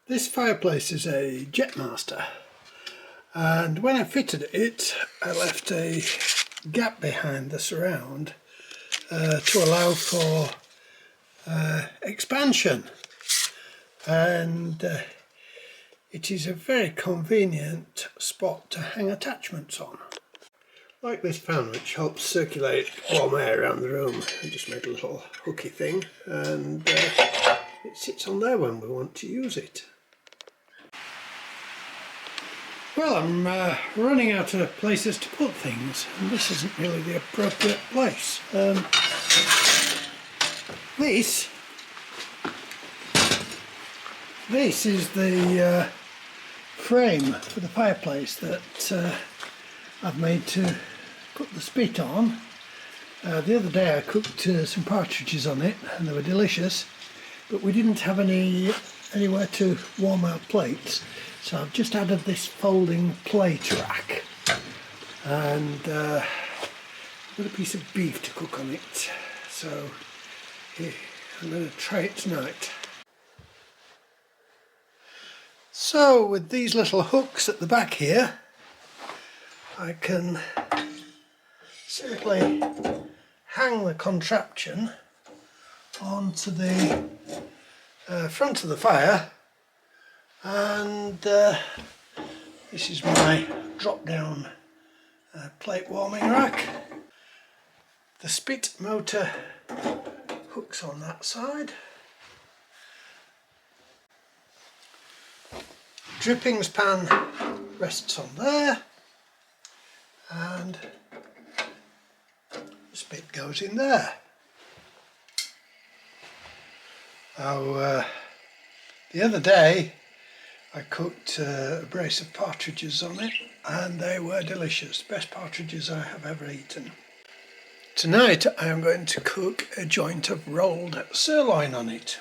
This fireplace is a Jetmaster, and when I fitted it I left a gap behind the surround to allow for expansion, and it is a very convenient spot to hang attachments on. Like this fan, which helps circulate warm air around the room. I just made a little hooky thing, and it sits on there when we want to use it. Well, I'm running out of places to put things, and this isn't really the appropriate place. This is the frame for the fireplace that I've made to put the spit on. The other day I cooked some partridges on it, and they were delicious, but we didn't have anywhere to warm our plates, so I've just added this folding plate rack, and I've got a piece of beef to cook on it, so here, I'm going to try it tonight. So with these little hooks at the back here, I can simply hang the contraption onto the front of the fire, and this is my drop down plate warming rack. The spit motor hooks on that side. Drippings pan rests on there, and the spit goes in there. Now, the other day I cooked a brace of partridges on it, and they were delicious, best partridges I have ever eaten. Tonight I am going to cook a joint of rolled sirloin on it.